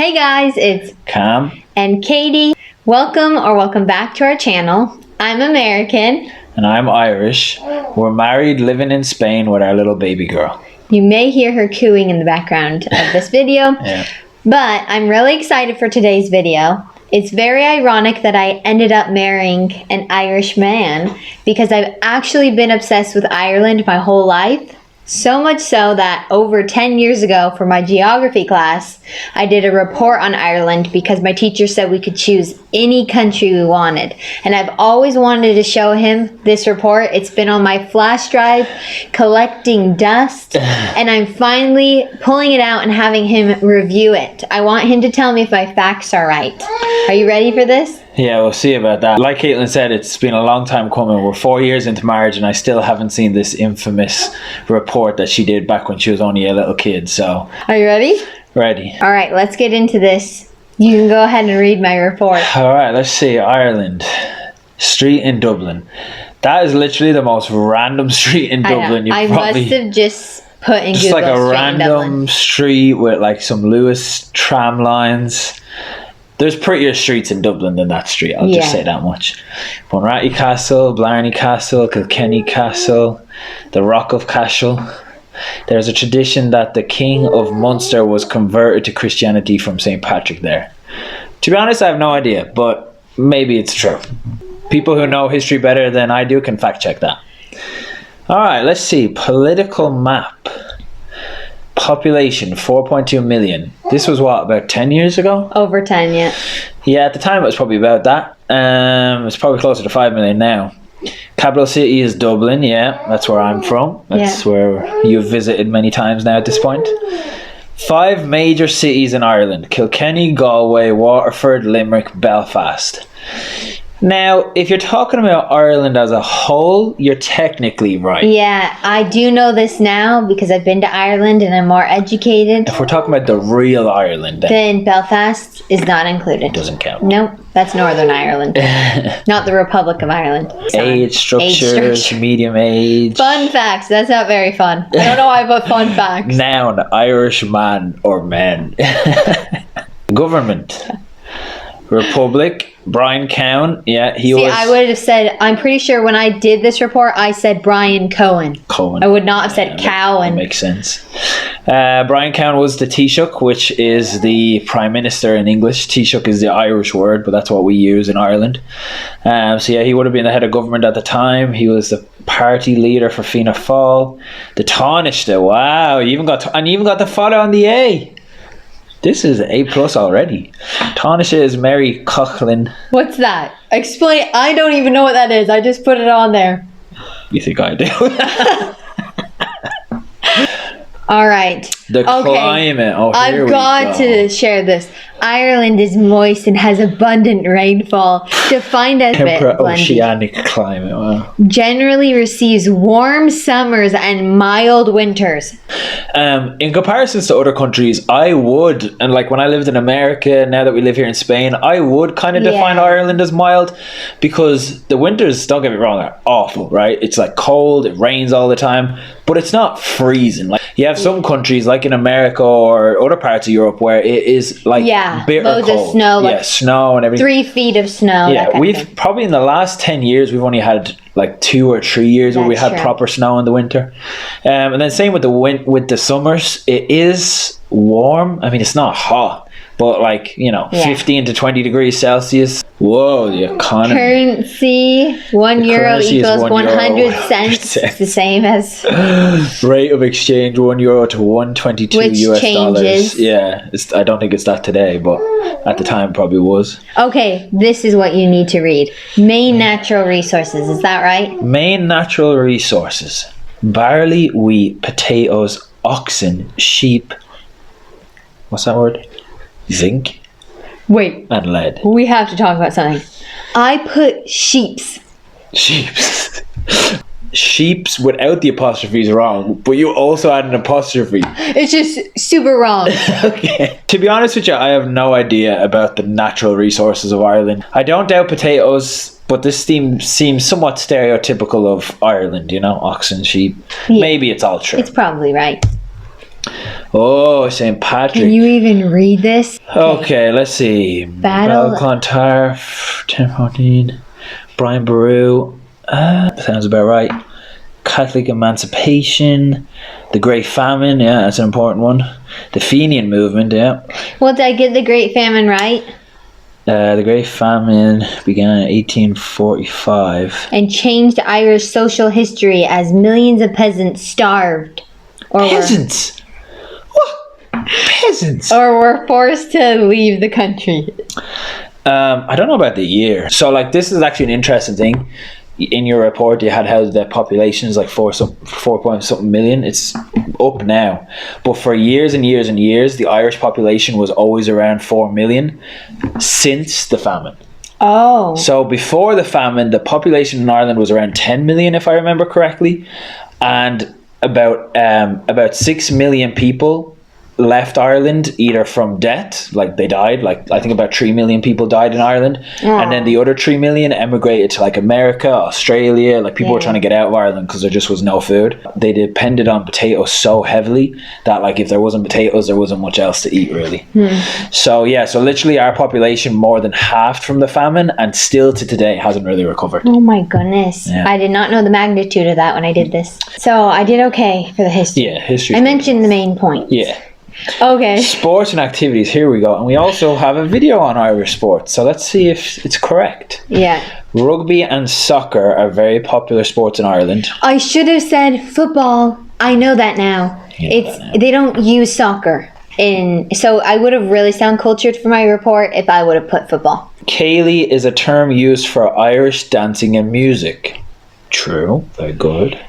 Hey guys, it's Cam and Katie. Welcome back to our channel. I'm American. and I'm Irish. We're married, living in Spain with our little baby girl. You may hear her cooing in the background of this video, Yeah. but I'm really excited for today's video. It's very ironic that I ended up marrying an Irish man because I've actually been obsessed with Ireland my whole life. So much so that over 10 years ago for my geography class, I did a report on Ireland because my teacher said we could choose any country we wanted. And I've always wanted to show him this report. It's been on my flash drive collecting dust, and I'm finally pulling it out and having him review it. I want him to tell me if my facts are right. Are you ready for this? Yeah, we'll see about that. Like Caitlin said, it's been a long time coming. We're 4 years into marriage and I still haven't seen this infamous report that she did back when she was only a little kid. So, Are you ready? ready. All right, let's get into this. You can go ahead and read my report. All right, let's see. Ireland. Street in Dublin. That is literally the most random street in Dublin. I must have just put in just Google like a Street in Dublin. random street with like some Lewis tram lines. There's prettier streets in Dublin than that street, I'll just say that much. Bunratty Castle, Blarney Castle, Kilkenny Castle, the Rock of Cashel. There's a tradition that the King of Munster was converted to Christianity from St. Patrick there. To be honest, I have no idea, but maybe it's true. People who know history better than I do can fact check that. Alright, let's see. Political map. Population 4.2 million. This was what, about 10 years ago? Over 10, yeah. Yeah, at the time it was probably about that. It's probably closer to 5 million now. Capital city is Dublin, yeah, that's where I'm from. That's where you've visited many times now at this point. 5 major cities in Ireland: Kilkenny, Galway, Waterford, Limerick, Belfast. Now, if you're talking about Ireland as a whole, you're technically right. Yeah, I do know this now because I've been to Ireland and I'm more educated. If we're talking about the real Ireland, Then Belfast is not included. doesn't count. Nope, that's Northern Ireland. Not the Republic of Ireland. Age structures, medium age. Fun facts, that's not very fun. I don't know why I put fun facts. Noun, Irish man or men. Government. Republic. Brian Cowan, yeah, he was... I would have said, I'm pretty sure when I did this report, I said Brian Cohen. I would not have said Cowan. That makes sense. Brian Cowan was the Taoiseach, which is the Prime Minister in English. Taoiseach is the Irish word, but that's what we use in Ireland. So yeah, he would have been the head of government at the time. He was the party leader for Fianna Fáil. The Taoiseach, wow, you even got the father on the A. This is A+ already. Taoiseach is Mary Coughlin. What's that? Explain. I don't even know what that is. I just put it on there. You think I do? All right. The climate. Oh, here I've got to share this. Ireland is moist and has abundant rainfall. Defined as temperate oceanic climate. Wow. Generally receives warm summers and mild winters. In comparisons to other countries, I would, and like when I lived in America, now that we live here in Spain, I would kind of define Ireland as mild, because the winters, don't get me wrong, are awful, right? It's like cold, it rains all the time, but it's not freezing. Like you have some countries like in America or other parts of Europe where it is like bitter loads cold. Of snow, like snow and everything. 3 feet of snow. Yeah, we've probably in the last 10 years we've only had like 2 or 3 years where we had proper snow in the winter. And then same with the summers. It is warm. I mean, it's not hot, but like, 15 to 20 degrees Celsius. Whoa, the economy. Currency, €1 equals 100 cents. It's the same as... Rate of exchange, €1 to 122 Which US changes. dollars. Yeah, I don't think it's that today, but at the time probably was. Okay, this is what you need to read. Main natural resources, is that right? Main natural resources: barley, wheat, potatoes, oxen, sheep. What's that word? Zinc. Wait. And lead. We have to talk about something. I put sheeps. Sheeps. Sheeps without the apostrophe is wrong, but you also add an apostrophe. It's just super wrong. Okay. To be honest with you, I have no idea about the natural resources of Ireland. I don't doubt potatoes, but this seems somewhat stereotypical of Ireland, oxen, sheep. Yeah. Maybe it's all true. It's probably right. Oh, St. Patrick. Can you even read this? Okay, let's see. Battle- Clontarf, 1014. Brian Boru. Sounds about right. Catholic Emancipation. The Great Famine. Yeah, that's an important one. The Fenian Movement. Yeah. Well, did I get the Great Famine right? The Great Famine began in 1845. And changed Irish social history as millions of peasants starved. Peasants? What? Peasants? Or were forced to leave the country. I don't know about the year. So, like, this is actually an interesting thing. In your report, you had how the population is like 4 point something million. It's up now, but for years and years and years, the Irish population was always around 4 million since the famine. Oh. So before the famine, the population in Ireland was around 10 million, if I remember correctly, and about 6 million people left Ireland either from debt, like they died, like I think about 3 million people died in Ireland, and then the other 3 million emigrated to like America, Australia, like people were trying to get out of Ireland because there just was no food. They depended on potatoes so heavily that like if there wasn't potatoes, there wasn't much else to eat really. So literally our population more than halved from the famine, and still to today hasn't really recovered. Oh my goodness. Yeah. I did not know the magnitude of that when I did this. So I did okay for the history. Yeah, history. I mentioned the main points. Yeah. Okay. Sports and activities, here we go. And we also have a video on Irish sports, so let's see if it's correct. Yeah. Rugby and soccer are very popular sports in Ireland. I should have said football. I know that now. They don't use soccer so I would have really sound cultured for my report if I would have put football. Ceilidh is a term used for Irish dancing and music. True, very good.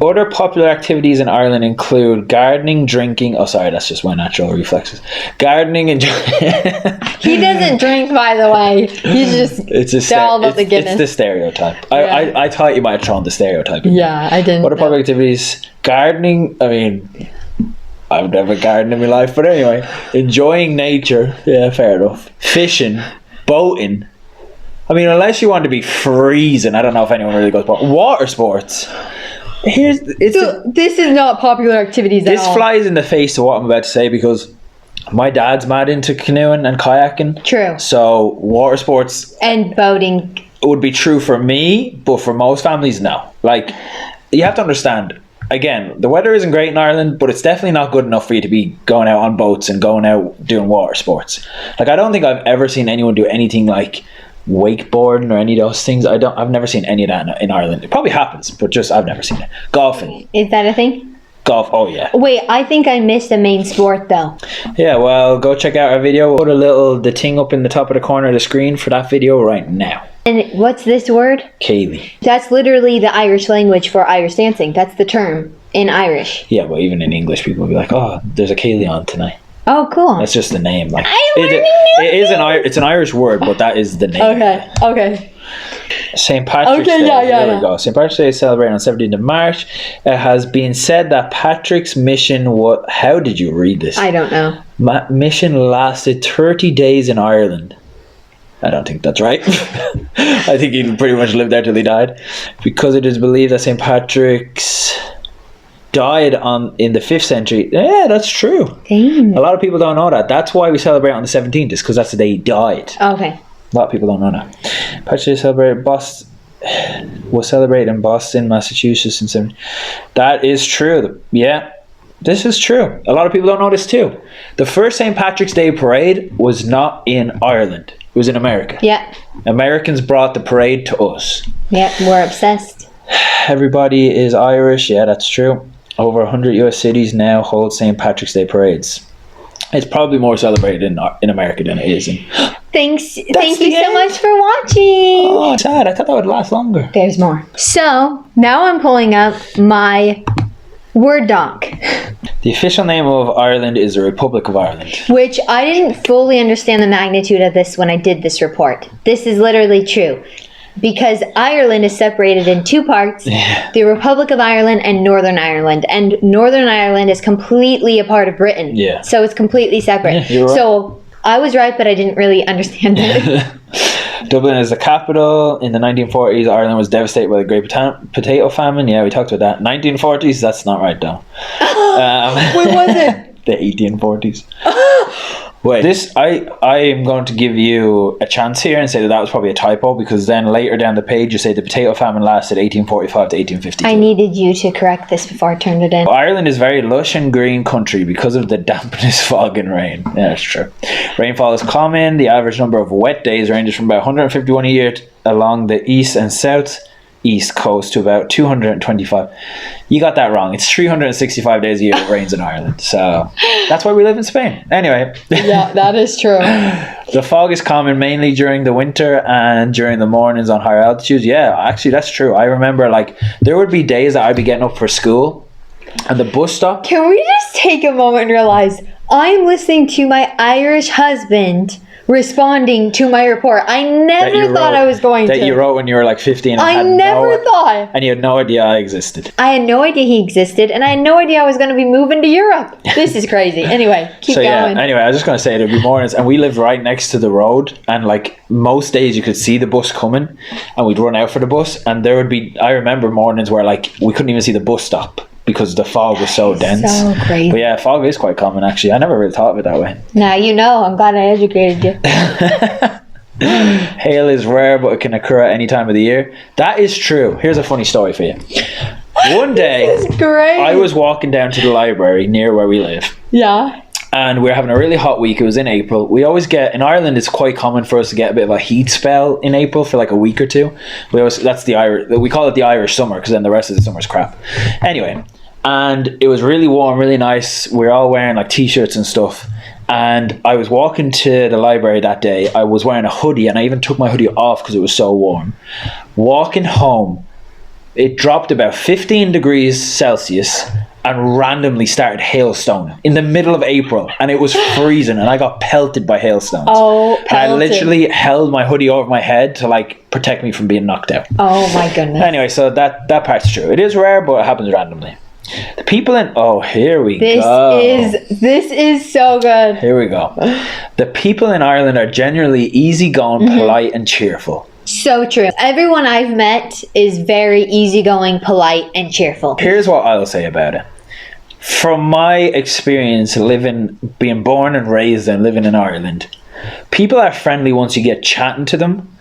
Other popular activities in Ireland include gardening, drinking. Oh, sorry, that's just my natural reflexes. Gardening and He doesn't drink, by the way. He's just all about the Guinness. It's the stereotype. I thought you might have thrown the stereotype in. Yeah, I didn't. Other popular activities: gardening. I mean, I've never gardened in my life, but anyway, enjoying nature. Yeah, fair enough. Fishing, boating. I mean, unless you want to be freezing, I don't know if anyone really goes boating. Water sports. This is not popular activities at all. This flies in the face of what I'm about to say because my dad's mad into canoeing and kayaking. True. So water sports and boating would be true for me, but for most families, no. Like, you have to understand, again, the weather isn't great in Ireland, but it's definitely not good enough for you to be going out on boats and going out doing water sports. Like, I don't think I've ever seen anyone do anything like wakeboarding or any of those things. I've never seen any of that in Ireland. It probably happens, but just I've never seen it. Golfing. Is that a thing? Golf, oh yeah. Wait, I think I missed a main sport though. Yeah, well, go check out our video. We'll put the thing up in the top of the corner of the screen for that video right now. And what's this word? Ceilidh. That's literally the Irish language for Irish dancing. That's the term in Irish. Yeah, but even in English, people will be like, "Oh, there's a Ceilidh on tonight." Oh, cool. That's just the name. Like, it's an Irish word, but that is the name. Okay. St. Patrick's Day. There we go. St. Patrick's Day is celebrated on 17th of March. It has been said that Patrick's mission how did you read this? I don't know. Mission lasted 30 days in Ireland. I don't think that's right. I think he pretty much lived there till he died. Because it is believed that St. Patrick's died in the 5th century. Yeah, that's true. Dang. A lot of people don't know that. That's why we celebrate on the 17th, is because that's the day he died. Okay. A lot of people don't know that. Patrick's Day was celebrated in Boston, Massachusetts in 17. That is true. Yeah, this is true. A lot of people don't know this too. The first St. Patrick's Day parade was not in Ireland. It was in America. Yeah. Americans brought the parade to us. Yeah, we're obsessed. Everybody is Irish. Yeah, that's true. Over 100 US cities now hold St. Patrick's Day parades. It's probably more celebrated in America than it is in... Thank you so much for watching. Oh, sad. I thought that would last longer. There's more. So, now I'm pulling up my Word doc. The official name of Ireland is the Republic of Ireland. Which I didn't fully understand the magnitude of this when I did this report. This is literally true. Because Ireland is separated in two parts, the Republic of Ireland and Northern Ireland. And Northern Ireland is completely a part of Britain. Yeah. So it's completely separate. Yeah, you're right. So I was right, but I didn't really understand it. Dublin is the capital. In the 1940s, Ireland was devastated by the Great Potato Famine. Yeah, we talked about that. 1940s, that's not right though. When was it? the 1840s. Wait, I am going to give you a chance here and say that was probably a typo, because then later down the page you say the potato famine lasted 1845 to 1852. I needed you to correct this before I turned it in. Ireland is a very lush and green country because of the dampness, fog and rain. Yeah, that's true. Rainfall is common. The average number of wet days ranges from about 151 a year along the east and southeast coast to about 225. You got that wrong. It's 365 days a year it rains in Ireland. So that's why we live in Spain. Anyway. Yeah, that is true. The fog is common mainly during the winter and during the mornings on higher altitudes. Yeah, actually that's true. I remember there would be days that I'd be getting up for school and the bus stop. Can we just take a moment and realize I'm listening to my Irish husband responding to my report. I never thought I was going to. That you wrote when you were like 15. I never thought. And you had no idea I existed. I had no idea he existed, and I had no idea I was going to be moving to Europe. This is crazy. Anyway, keep going. Anyway, I was just going to say there'd be mornings, and we lived right next to the road, and like most days you could see the bus coming, and we'd run out for the bus, and there would be, I remember mornings where like we couldn't even see the bus stop because the fog was so dense. So crazy. But yeah, fog is quite common actually. I never really thought of it that way. Now you know. I'm glad I educated you. Hail is rare, but it can occur at any time of the year. That is true. Here's a funny story for you. One day, This is great. I was walking down to the library near where we live. Yeah. And we were having a really hot week. It was in April. We always get, in Ireland, it's quite common for us to get a bit of a heat spell in April for like a week or two. We call it the Irish summer, because then the rest of the summer's crap. Anyway, and it was really warm, really nice. We were all wearing like t-shirts and stuff. And I was walking to the library that day. I was wearing a hoodie, and I even took my hoodie off because it was so warm. Walking home, it dropped about 15 degrees Celsius and randomly started hailstone in the middle of April, and it was freezing, and I got pelted by hailstones. Oh, pelted. And I literally held my hoodie over my head to like protect me from being knocked out. Oh my goodness. Anyway, so that part's true. It is rare, but it happens randomly. The people in here we go. This is so good. Here we go. The people in Ireland are generally easygoing, polite, and cheerful. So true. Everyone I've met is very easygoing, polite, and cheerful. Here's what I'll say about it. From my experience being born and raised and living in Ireland, people are friendly once you get chatting to them.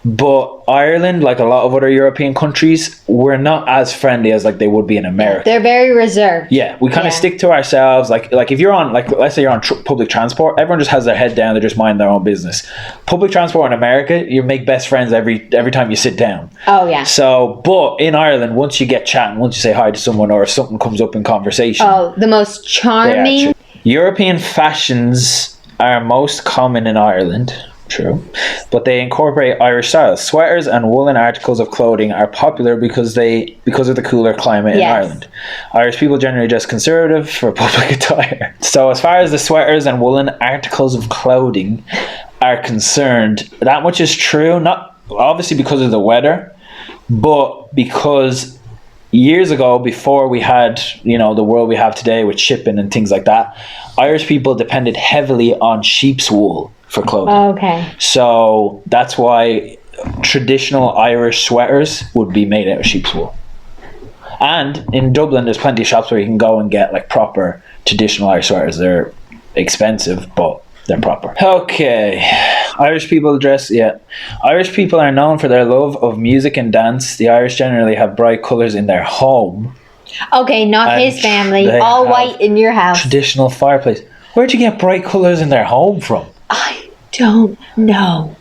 But Ireland, like a lot of other European countries, we're not as friendly as like they would be in America. They're very reserved. Yeah, we kind of stick to ourselves. Like if you're on, like let's say you're on public transport, everyone just has their head down. They just mind their own business. Public transport in America, you make best friends every time you sit down. Oh yeah. So, but in Ireland, once you get chatting, once you say hi to someone, or if something comes up in conversation, the most charming. European fashions are most common in Ireland. True, but they incorporate Irish styles. Sweaters and woolen articles of clothing are popular because of the cooler climate in Ireland. Irish people generally dress conservative for public attire. So as far as the sweaters and woolen articles of clothing are concerned, that much is true, not obviously because of the weather, but because years ago, before we had, the world we have today with shipping and things like that, Irish people depended heavily on sheep's wool for clothing. Okay. So that's why traditional Irish sweaters would be made out of sheep's wool. And in Dublin, there's plenty of shops where you can go and get like proper traditional Irish sweaters. They're expensive, but they're proper. Okay. Irish people Irish people are known for their love of music and dance. The Irish generally have bright colours in their home. Okay, not his family. All white in your house. Traditional fireplace. Where'd you get bright colours in their home from? I don't know.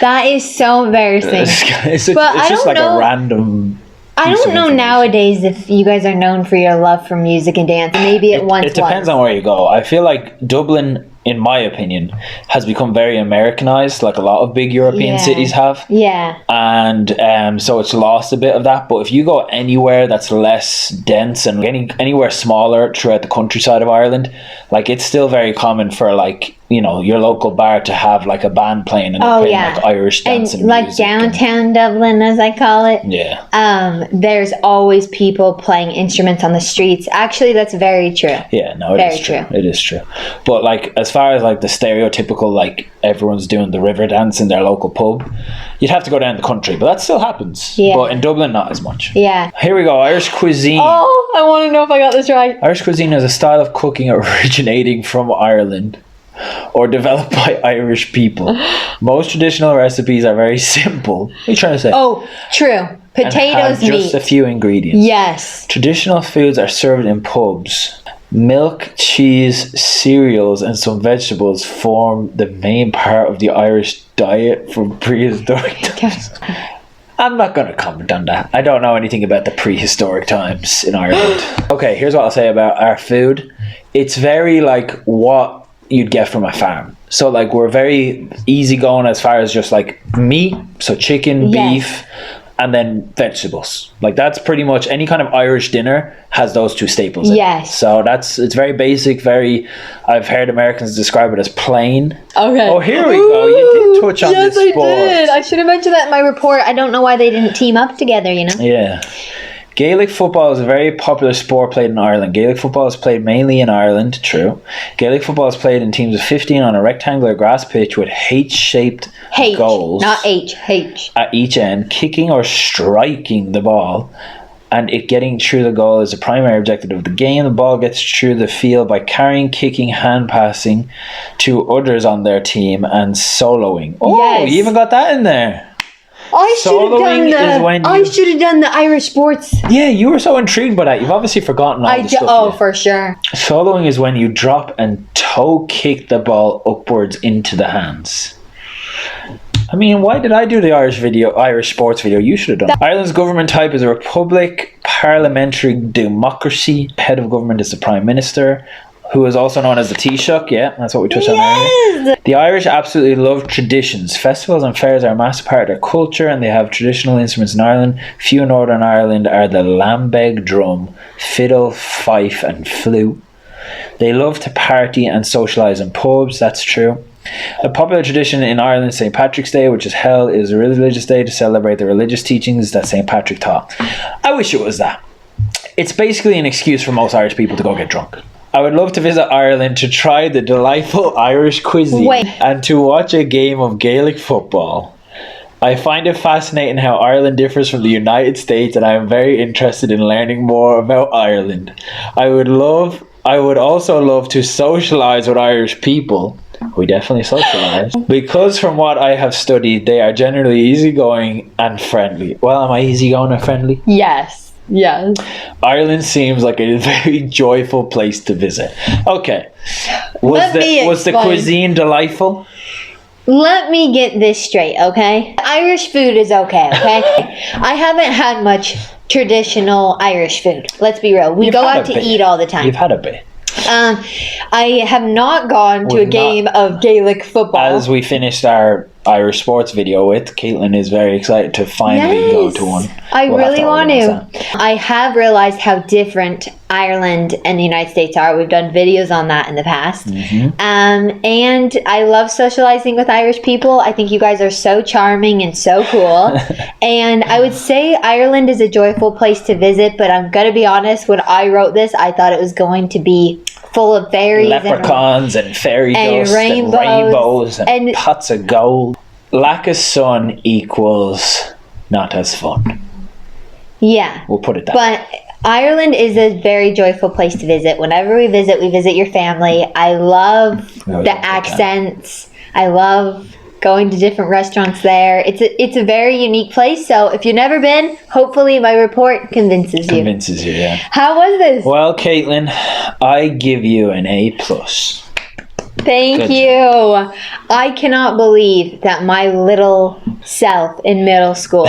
That is so embarrassing. It's just like a random. I don't know nowadays if you guys are known for your love for music and dance. Maybe it once was. It depends on where you go. I feel like Dublin, in my opinion, has become very Americanized, like a lot of big European cities have. Yeah. And so it's lost a bit of that. But if you go anywhere that's less dense and anywhere smaller throughout the countryside of Ireland, like it's still very common for like you know, your local bar to have like a band playing and they're playing like Irish dance and like music downtown Dublin, as I call it. Yeah. There's always people playing instruments on the streets. Actually, that's very true. Yeah, no, it is true. It is true. But like, as far as like the stereotypical, like everyone's doing the river dance in their local pub, you'd have to go down the country, but that still happens. Yeah. But in Dublin, not as much. Yeah. Here we go. Irish cuisine. Oh, I want to know if I got this right. Irish cuisine is a style of cooking originating from Ireland, or developed by Irish people. Most traditional recipes are very simple. What are you trying to say? Oh, true. Potatoes, and have just meat. a few ingredients. Yes. Traditional foods are served in pubs. Milk, cheese, cereals, and some vegetables form the main part of the Irish diet from prehistoric times. I'm not going to comment on that. I don't know anything about the prehistoric times in Ireland. Okay, here's what I'll say about our food. It's very like what you'd get from a farm. So like we're very easygoing as far as just like meat, so chicken, beef, and then vegetables. Like that's pretty much any kind of Irish dinner has those two staples in it. So it's very basic, I've heard Americans describe it as plain. Okay. Oh, here we go. You did touch on this sport. Yes, I did. I should have mentioned that in my report. I don't know why they didn't team up together, you know? Yeah. Gaelic football is a very popular sport played in Ireland. Gaelic football is played mainly in Ireland, true. Gaelic football is played in teams of 15 on a rectangular grass pitch with H-shaped goals. Not H, H. At each end, kicking or striking the ball, and it getting through the goal is the primary objective of the game. The ball gets through the field by carrying, kicking, hand passing to others on their team, and soloing. Oh, you even got that in there. I should have done the Irish sports. Yeah, you were so intrigued by that. You've obviously forgotten all the stuff. For sure. Soloing is when you drop and toe kick the ball upwards into the hands. I mean, why did I do the Irish sports video? You should have done. Ireland's government type is a republic, parliamentary democracy. Head of government is the Prime Minister, who is also known as the Taoiseach. Yeah, that's what we touched on earlier. The Irish absolutely love traditions. Festivals and fairs are a massive part of their culture, and they have traditional instruments in Ireland. Few in Northern Ireland are the lambeg drum, fiddle, fife, and flute. They love to party and socialise in pubs, that's true. A popular tradition in Ireland, St. Patrick's Day, which is held, is a religious day to celebrate the religious teachings that St. Patrick taught. I wish it was that. It's basically an excuse for most Irish people to go get drunk. I would love to visit Ireland to try the delightful Irish cuisine and to watch a game of Gaelic football. I find it fascinating how Ireland differs from the United States, and I am very interested in learning more about Ireland. I would also love to socialise with Irish people. We definitely socialise. Because from what I have studied, they are generally easygoing and friendly. Well, am I easygoing and friendly? Yes. Yes. Ireland seems like a very joyful place to visit. Okay. Was the cuisine delightful? Let me get this straight, okay? Irish food is okay? I haven't had much traditional Irish food. Let's be real. We go out to eat all the time. You've had a bit. I have not gone to a game of Gaelic football. As we finished our Irish sports video with, Caitlin is very excited to finally go to one. I really want to. I have realized how different Ireland and the United States are. We've done videos on that in the past. And I love socializing with Irish people. I think you guys are so charming and so cool. And I would say Ireland is a joyful place to visit, but I'm going to be honest, when I wrote this, I thought it was going to be full of fairies, leprechauns and fairy dust and rainbows and pots of gold. Lack of sun equals not as fun. Yeah. We'll put it that way. But Ireland is a very joyful place to visit. Whenever we visit your family. I love the accents. I love going to different restaurants there. It's a very unique place. So if you've never been, hopefully my report convinces you. Yeah. How was this? Well, Caitlin, I give you an A+. Thank you. I cannot believe that my little self in middle school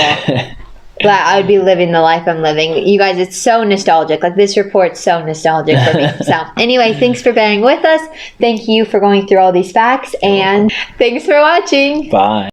that I would be living the life I'm living. You guys, it's so nostalgic. Like, this report's so nostalgic for me. So anyway, thanks for bearing with us. Thank you for going through all these facts, and thanks for watching. Bye.